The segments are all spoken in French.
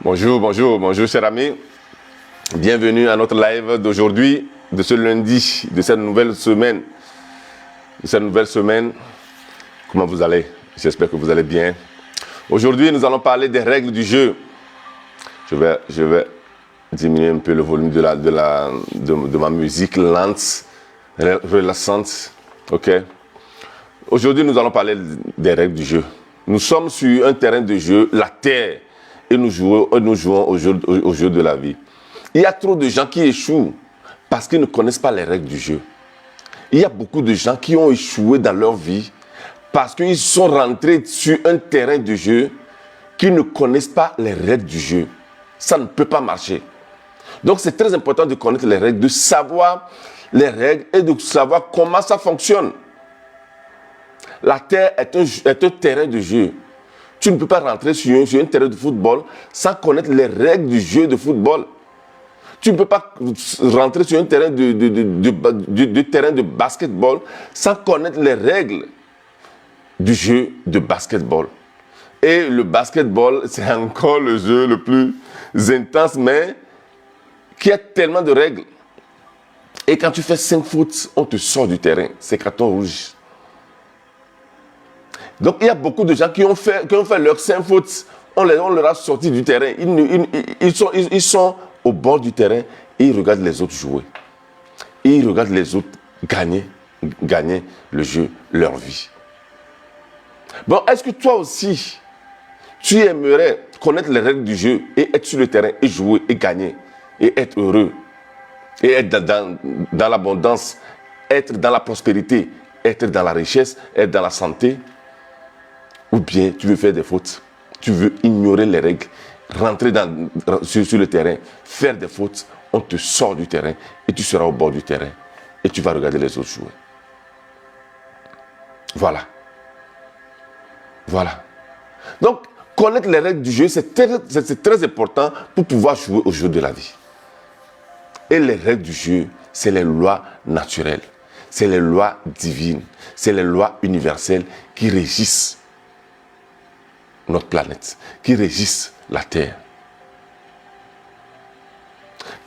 Bonjour, bonjour, bonjour chers amis. Bienvenue à notre live d'aujourd'hui, de ce lundi, de cette nouvelle semaine. Comment vous allez? J'espère que vous allez bien. Aujourd'hui, nous allons parler des règles du jeu. Je vais diminuer un peu le volume de ma musique lente, relaxante. Ok. Aujourd'hui, nous allons parler des règles du jeu. Nous sommes sur un terrain de jeu, la terre, et nous jouons au jeu de la vie. Il y a trop de gens qui échouent parce qu'ils ne connaissent pas les règles du jeu. Il y a beaucoup de gens qui ont échoué dans leur vie parce qu'ils sont rentrés sur un terrain de jeu qui ne connaissent pas les règles du jeu. Ça ne peut pas marcher. Donc c'est très important de connaître les règles, de savoir les règles et de savoir comment ça fonctionne. La terre est un terrain de jeu. Tu ne peux pas rentrer sur un terrain de football sans connaître les règles du jeu de football. Tu ne peux pas rentrer sur un terrain de basketball sans connaître les règles du jeu de basketball. Et le basketball, c'est encore le jeu le plus intense, mais qui a tellement de règles. Et quand tu fais 5 fautes, on te sort du terrain. C'est carton rouge. Donc il y a beaucoup de gens qui ont fait leurs 5 fautes. On leur a sorti du terrain. Ils sont au bord du terrain et ils regardent les autres jouer. Et ils regardent les autres gagner le jeu, leur vie. Bon, est-ce que toi aussi, tu aimerais connaître les règles du jeu et être sur le terrain et jouer et gagner et être heureux et être dans l'abondance, être dans la prospérité, être dans la richesse, être dans la santé? Ou bien tu veux faire des fautes, tu veux ignorer les règles, rentrer sur le terrain, faire des fautes, on te sort du terrain et tu seras au bord du terrain et tu vas regarder les autres jouer. Voilà. Donc, connaître les règles du jeu, c'est très important pour pouvoir jouer au jeu de la vie. Et les règles du jeu, c'est les lois naturelles, c'est les lois divines, c'est les lois universelles qui régissent notre planète, qui régissent la Terre.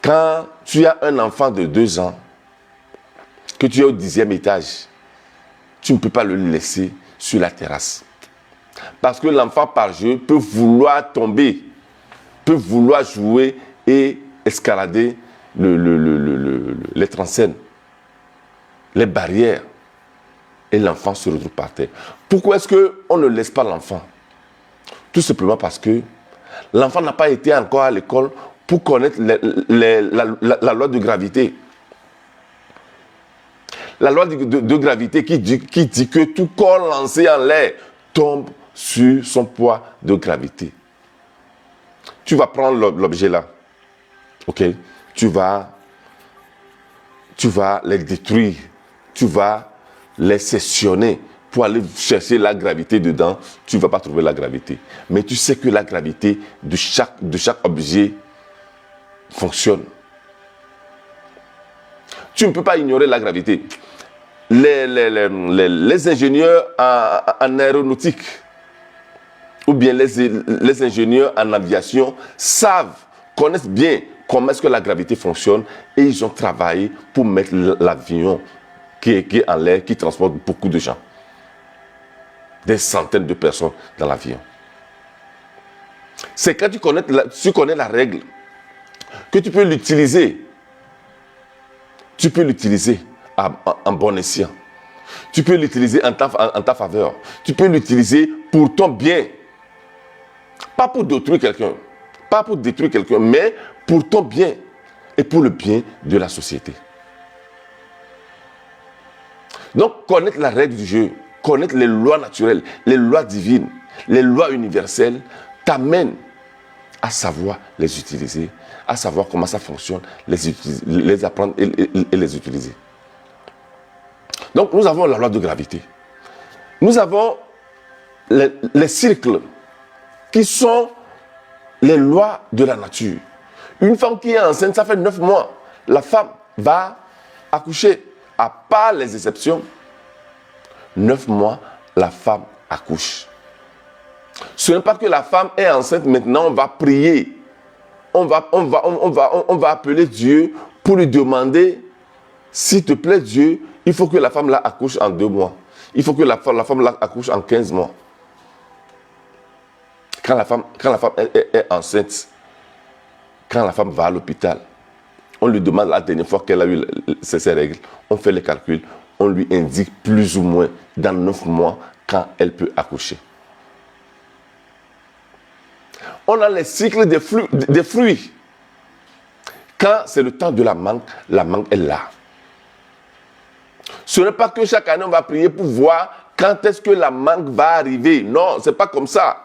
Quand tu as un enfant de 2 ans, que tu es au 10e étage, tu ne peux pas le laisser sur la terrasse. Parce que l'enfant par jeu peut vouloir tomber, peut vouloir jouer et escalader les transcènes, les barrières. Et l'enfant se retrouve par terre. Pourquoi est-ce qu'on ne laisse pas l'enfant? Tout simplement parce que l'enfant n'a pas été encore à l'école pour connaître la loi de gravité. La loi de gravité qui dit que tout corps lancé en l'air tombe sur son poids de gravité. Tu vas prendre l'objet là. Ok? Tu vas les détruire. Tu vas les sectionner. Pour aller chercher la gravité dedans, tu ne vas pas trouver la gravité. Mais tu sais que la gravité de chaque objet fonctionne. Tu ne peux pas ignorer la gravité. Les ingénieurs en aéronautique ou bien les ingénieurs en aviation connaissent bien comment est-ce que la gravité fonctionne et ils ont travaillé pour mettre l'avion qui est en l'air, qui transporte beaucoup de gens. Des centaines de personnes dans l'avion. C'est quand tu connais la règle que tu peux l'utiliser. Tu peux l'utiliser en bon escient. Tu peux l'utiliser en ta faveur. Tu peux l'utiliser pour ton bien. Pas pour détruire quelqu'un, mais pour ton bien et pour le bien de la société. Donc, connaître la règle du jeu, connaître les lois naturelles, les lois divines, les lois universelles, t'amène à savoir les utiliser, à savoir comment ça fonctionne, les apprendre et les utiliser. Donc, nous avons la loi de gravité. Nous avons les cercles qui sont les lois de la nature. Une femme qui est enceinte, ça fait 9 mois. La femme va accoucher, à part les exceptions. 9 mois, la femme accouche. Ce n'est pas que la femme est enceinte, maintenant on va prier on va appeler Dieu pour lui demander, s'il te plaît Dieu, il faut que la femme là accouche en 2 mois. Il faut que la femme là accouche en 15 mois. Quand la femme est enceinte, quand la femme va à l'hôpital, on lui demande la dernière fois qu'elle a eu ses règles, on fait les calculs, on lui indique plus ou moins dans 9 mois quand elle peut accoucher. On a les cycles des fruits. Quand c'est le temps de la mangue est là. Ce n'est pas que chaque année on va prier pour voir quand est-ce que la mangue va arriver. Non, ce n'est pas comme ça.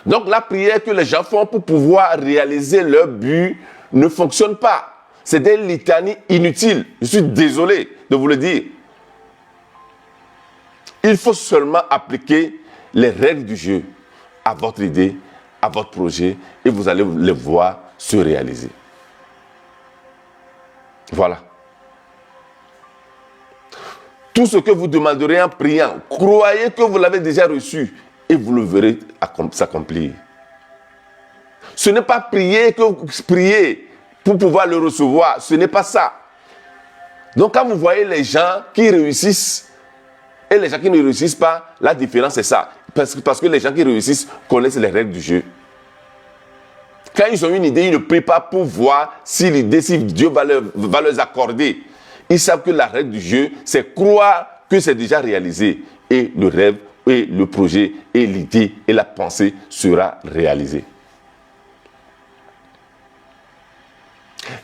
Donc la prière que les gens font pour pouvoir réaliser leur but ne fonctionne pas. C'est des litanies inutiles. Je suis désolé de vous le dire. Il faut seulement appliquer les règles du jeu à votre idée, à votre projet, et vous allez les voir se réaliser. Voilà. Tout ce que vous demanderez en priant, croyez que vous l'avez déjà reçu et vous le verrez s'accomplir. Ce n'est pas prier pour pouvoir le recevoir. Ce n'est pas ça. Donc quand vous voyez les gens qui réussissent et les gens qui ne réussissent pas, la différence c'est ça. Parce que les gens qui réussissent connaissent les règles du jeu. Quand ils ont une idée, ils ne prient pas pour voir si Dieu va leur accorder. Ils savent que la règle du jeu, c'est croire que c'est déjà réalisé. Et le rêve, et le projet, et l'idée, et la pensée sera réalisé.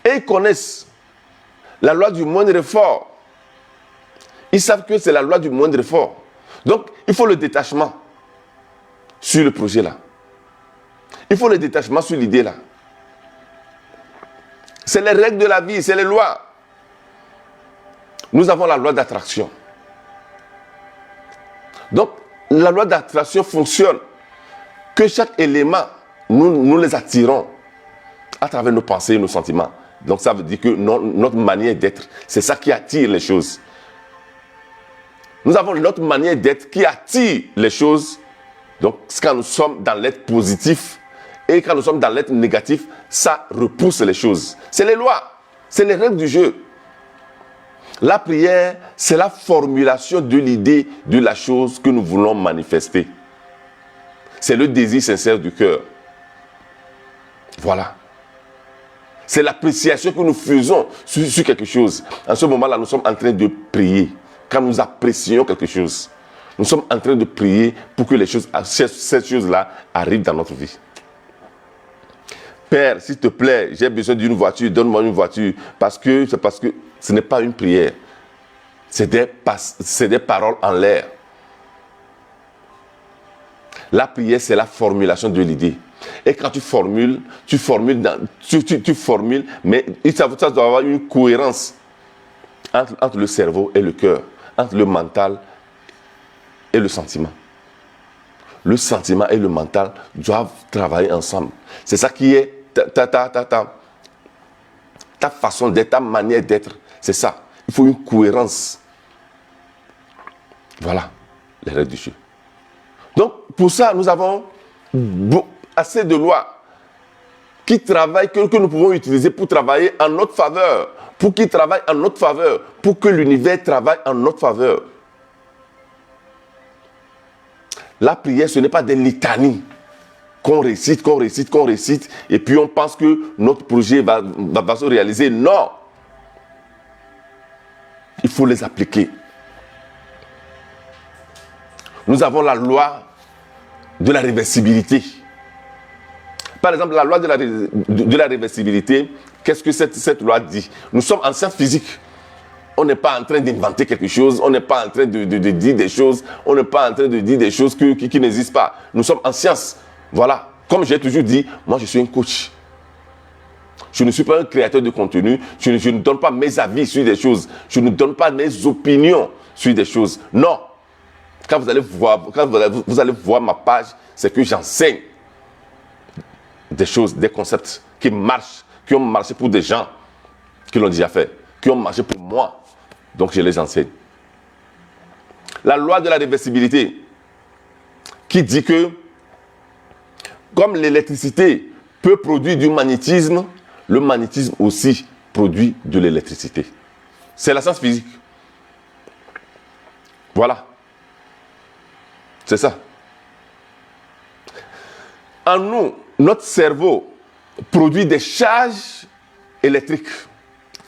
Et ils connaissent la loi du moindre effort. Ils savent que c'est la loi du moindre effort. Donc, il faut le détachement sur le projet là. Il faut le détachement sur l'idée là. C'est les règles de la vie, c'est les lois. Nous avons la loi d'attraction. Donc, la loi d'attraction fonctionne que chaque élément, nous les attirons à travers nos pensées et nos sentiments. Donc, ça veut dire que notre manière d'être, c'est ça qui attire les choses. Nous avons notre manière d'être qui attire les choses. Donc, quand nous sommes dans l'être positif et quand nous sommes dans l'être négatif, ça repousse les choses. C'est les lois, c'est les règles du jeu. La prière, c'est la formulation de l'idée de la chose que nous voulons manifester. C'est le désir sincère du cœur. Voilà. C'est l'appréciation que nous faisons sur quelque chose. En ce moment-là, nous sommes en train de prier. Quand nous apprécions quelque chose, nous sommes en train de prier pour que cette chose-là arrive dans notre vie. Père, s'il te plaît, j'ai besoin d'une voiture, donne-moi une voiture. Parce que ce n'est pas une prière. C'est des paroles en l'air. La prière, c'est la formulation de l'idée. Et quand tu formules, mais ça doit avoir une cohérence entre le cerveau et le cœur, entre le mental et le sentiment. Le sentiment et le mental doivent travailler ensemble. C'est ça qui est ta façon d'être, ta manière d'être. C'est ça. Il faut une cohérence. Voilà les règles du jeu. Donc, pour ça, nous avons assez de lois qui travaillent, que nous pouvons utiliser pour travailler en notre faveur, pour qu'ils travaillent en notre faveur, pour que l'univers travaille en notre faveur. La prière, ce n'est pas des litanies qu'on récite, et puis on pense que notre projet va se réaliser. Non! Il faut les appliquer. Nous avons la loi de la réversibilité. Par exemple, la loi de la réversibilité, qu'est-ce que cette loi dit? Nous sommes en sciences physiques. On n'est pas en train d'inventer quelque chose, on n'est pas en train de dire des choses, on n'est pas en train de dire des choses qui n'existent pas. Nous sommes en sciences. Voilà. Comme j'ai toujours dit, moi je suis un coach. Je ne suis pas un créateur de contenu, je ne donne pas mes avis sur des choses, je ne donne pas mes opinions sur des choses. Non. Quand vous allez voir ma page, c'est que j'enseigne des choses, des concepts qui marchent, qui ont marché pour des gens qui l'ont déjà fait, qui ont marché pour moi. Donc je les enseigne. La loi de la réversibilité qui dit que comme l'électricité peut produire du magnétisme, le magnétisme aussi produit de l'électricité. C'est la science physique. Voilà. C'est ça. En nous, notre cerveau produit des charges électriques.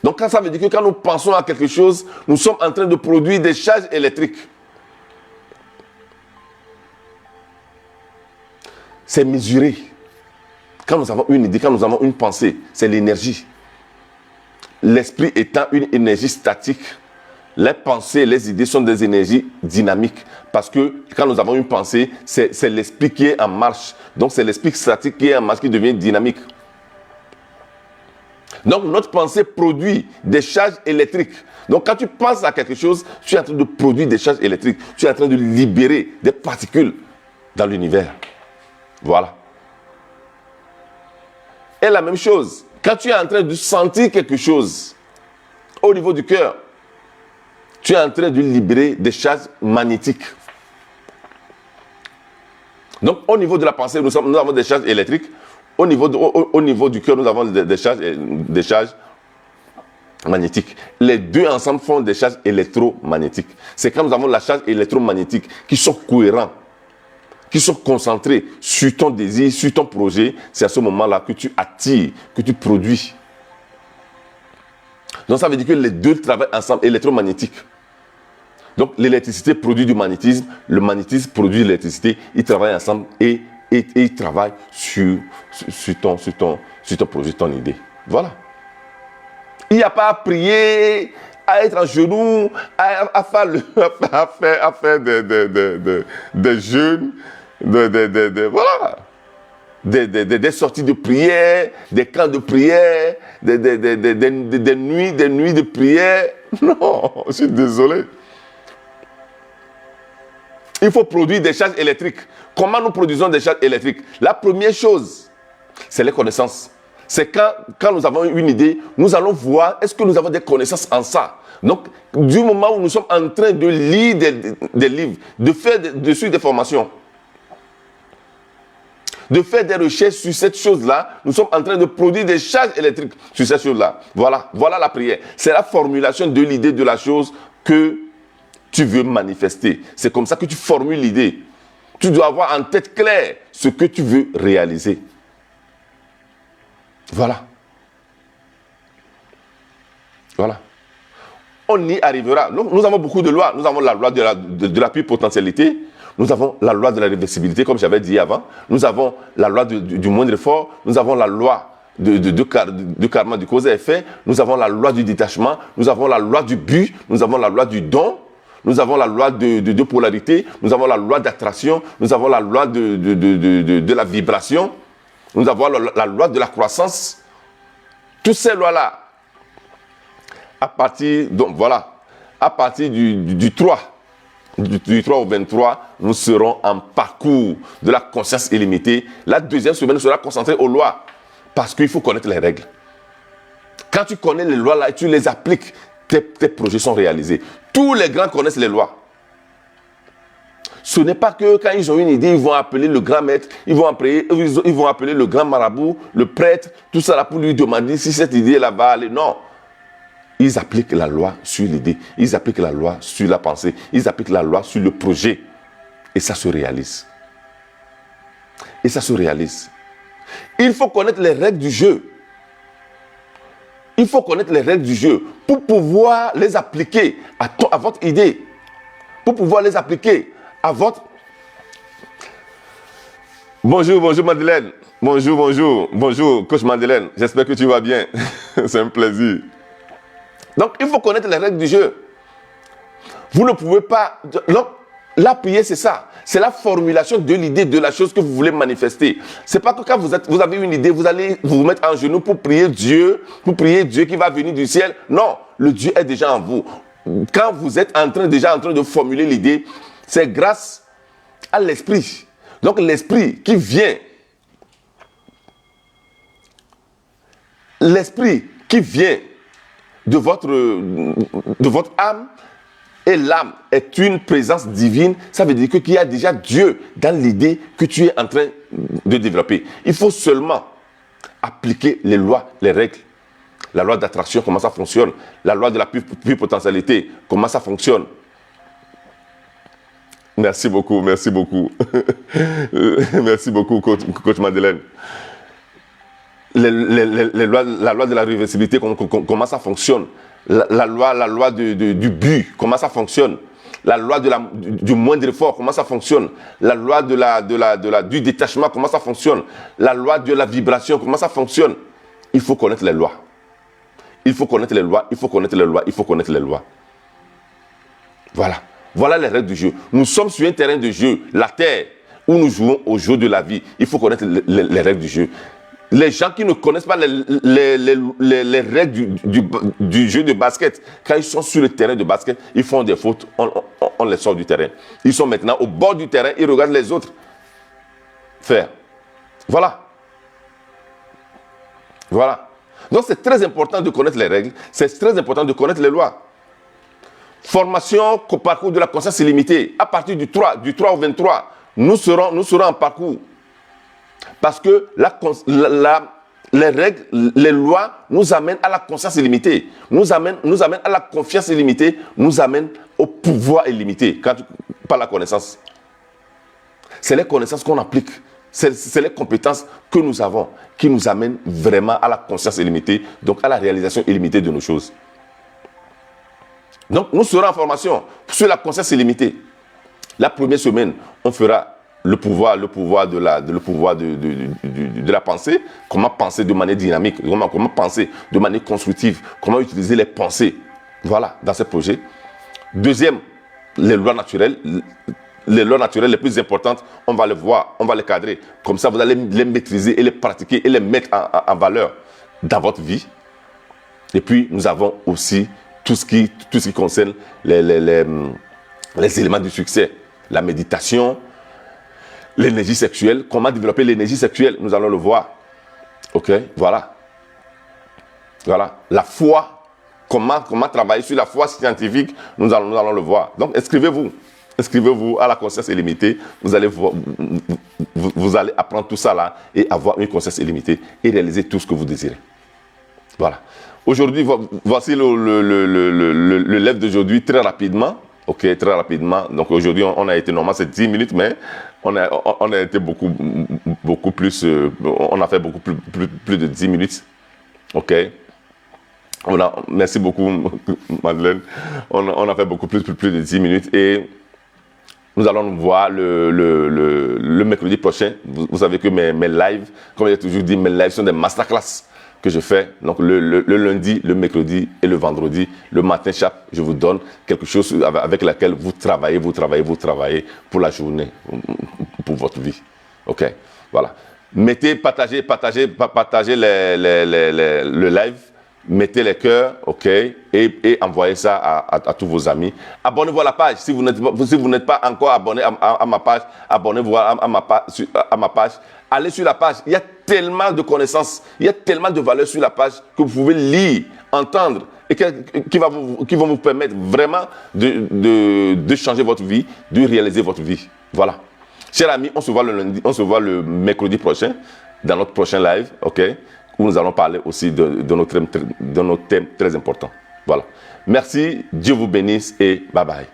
Donc, ça veut dire que quand nous pensons à quelque chose, nous sommes en train de produire des charges électriques. C'est mesuré. Quand nous avons une idée, quand nous avons une pensée, c'est l'énergie. L'esprit étant une énergie statique, les pensées, les idées sont des énergies dynamiques. Parce que quand nous avons une pensée, c'est l'esprit qui est en marche. Donc c'est l'esprit statique qui est en marche qui devient dynamique. Donc notre pensée produit des charges électriques. Donc quand tu penses à quelque chose, tu es en train de produire des charges électriques. Tu es en train de libérer des particules dans l'univers. Voilà. Et la même chose, quand tu es en train de sentir quelque chose au niveau du cœur, tu es en train de libérer des charges magnétiques. Donc, au niveau de la pensée, nous avons des charges électriques. Au niveau du cœur, nous avons des charges magnétiques. Les deux ensemble font des charges électromagnétiques. C'est quand nous avons la charge électromagnétique qui sont cohérents, qui sont concentrés sur ton désir, sur ton projet. C'est à ce moment-là que tu attires, que tu produis. Donc, ça veut dire que les deux travaillent ensemble, électromagnétique. Donc, l'électricité produit du magnétisme, le magnétisme produit de l'électricité, ils travaillent ensemble et ils travaillent sur ton projet, ton idée. Voilà. Il n'y a pas à prier, à être en genoux, à faire des jeûnes, voilà. Des sorties de prière, des camps de prière, des nuits de prière. Non, je suis désolé. Il faut produire des charges électriques. Comment nous produisons des charges électriques? La première chose, c'est les connaissances. C'est quand nous avons une idée, nous allons voir est-ce que nous avons des connaissances en ça. Donc, du moment où nous sommes en train de lire des livres, de faire dessus des formations, de faire des recherches sur cette chose-là, nous sommes en train de produire des charges électriques sur cette chose-là. Voilà la prière. C'est la formulation de l'idée de la chose que tu veux manifester. C'est comme ça que tu formules l'idée. Tu dois avoir en tête claire ce que tu veux réaliser. Voilà. On y arrivera. Nous avons beaucoup de lois. Nous avons la loi de la pure potentialité. Nous avons la loi de la réversibilité, comme j'avais dit avant. Nous avons la loi du moindre effort. Nous avons la loi de karma, du cause et effet. Nous avons la loi du détachement. Nous avons la loi du but. Nous avons la loi du don. Nous avons la loi de polarité. Nous avons la loi d'attraction. Nous avons la loi de la vibration. Nous avons la loi de la croissance. Toutes ces lois-là, à partir du 3, du 3 au 23, nous serons en parcours de la conscience illimitée. La deuxième semaine sera concentrée aux lois, parce qu'il faut connaître les règles. Quand tu connais les lois-là et tu les appliques, tes projets sont réalisés. Tous les grands connaissent les lois. Ce n'est pas que quand ils ont une idée, ils vont appeler le grand maître, ils vont appeler le grand marabout, le prêtre, tout ça là pour lui demander si cette idée-là va aller. Non. Ils appliquent la loi sur l'idée, ils appliquent la loi sur la pensée, ils appliquent la loi sur le projet. Et ça se réalise. Il faut connaître les règles du jeu. Il faut connaître les règles du jeu pour pouvoir les appliquer à votre idée. Pour pouvoir les appliquer à votre... Bonjour Madeleine. Bonjour, coach Madeleine. J'espère que tu vas bien. C'est un plaisir. Donc, il faut connaître les règles du jeu. Vous ne pouvez pas... Donc, la prière, c'est ça. C'est la formulation de l'idée de la chose que vous voulez manifester. C'est pas que quand vous avez une idée, vous allez vous mettre en genoux pour prier Dieu qui va venir du ciel. Non, le Dieu est déjà en vous. Quand vous êtes déjà en train de formuler l'idée, c'est grâce à l'esprit. Donc, l'esprit qui vient de votre âme, et l'âme est une présence divine. Ça veut dire qu'il y a déjà Dieu dans l'idée que tu es en train de développer. Il faut seulement appliquer les lois, les règles. La loi d'attraction, comment ça fonctionne. La loi de la potentialité, comment ça fonctionne. Merci beaucoup, merci beaucoup. Merci beaucoup, coach Madeleine. La loi de la réversibilité, comment ça fonctionne. La loi du but, comment ça fonctionne. La loi du moindre effort, comment ça fonctionne. La loi du détachement, comment ça fonctionne. La loi de la vibration, comment ça fonctionne. Il faut connaître les lois. Il faut connaître les lois, il faut connaître les lois, il faut connaître les lois. Voilà. Voilà les règles du jeu. Nous sommes sur un terrain de jeu, la terre, où nous jouons au jeu de la vie. Il faut connaître les règles du jeu. Les gens qui ne connaissent pas les règles du jeu de basket, quand ils sont sur le terrain de basket, ils font des fautes, on les sort du terrain. Ils sont maintenant au bord du terrain, ils regardent les autres faire. Voilà. Voilà. Donc c'est très important de connaître les règles, c'est très important de connaître les lois. Formation au parcours de la conscience illimitée. À partir du 3 au 23, nous serons en parcours. Parce que les règles, les lois nous amènent à la conscience illimitée, nous amènent à la confiance illimitée, nous amènent au pouvoir illimité par la connaissance. C'est les connaissances qu'on applique. C'est les compétences que nous avons qui nous amènent vraiment à la conscience illimitée, donc à la réalisation illimitée de nos choses. Donc, nous serons en formation sur la conscience illimitée. La première semaine, on fera le pouvoir de la pensée, comment penser de manière dynamique, comment penser de manière constructive, comment utiliser les pensées. Voilà, dans ce projet. Deuxième, les lois naturelles. Les lois naturelles les plus importantes, on va les voir, on va les cadrer. Comme ça, vous allez les maîtriser et les pratiquer et les mettre en valeur dans votre vie. Et puis, nous avons aussi tout ce qui concerne les éléments du succès. La méditation, l'énergie sexuelle. Comment développer l'énergie sexuelle, nous allons le voir. Ok, voilà. Voilà. La foi, comment travailler sur la foi scientifique, nous allons le voir. Donc, inscrivez-vous. Inscrivez-vous à la conscience illimitée. Vous allez apprendre tout ça là et avoir une conscience illimitée et réaliser tout ce que vous désirez. Voilà. Aujourd'hui, voici le live d'aujourd'hui très rapidement. Ok, très rapidement. Donc aujourd'hui, on a été, normalement c'est 10 minutes, mais on a été beaucoup plus, on a fait beaucoup plus de 10 minutes. Ok. Merci beaucoup, Madeleine. On a fait beaucoup plus de 10 minutes et nous allons nous voir le mercredi prochain. Vous savez que mes lives, comme j'ai toujours dit, mes lives sont des masterclass que je fais. Donc le lundi, le mercredi et le vendredi, le matin chaque, je vous donne quelque chose avec laquelle vous travaillez pour la journée, pour votre vie. Ok, voilà. Partagez le live. Mettez les cœurs, ok, et envoyez ça à tous vos amis. Abonnez-vous à la page. Si vous n'êtes pas encore abonné à ma page, abonnez-vous à ma page. Allez sur la page. Il y a tellement de connaissances, il y a tellement de valeurs sur la page que vous pouvez lire, entendre et qui vont vous permettre vraiment de changer votre vie, de réaliser votre vie. Voilà. Chers amis, on se voit le lundi, on se voit le mercredi prochain dans notre prochain live, ok, où nous allons parler aussi de nos thèmes très importants. Voilà. Merci, Dieu vous bénisse et bye bye.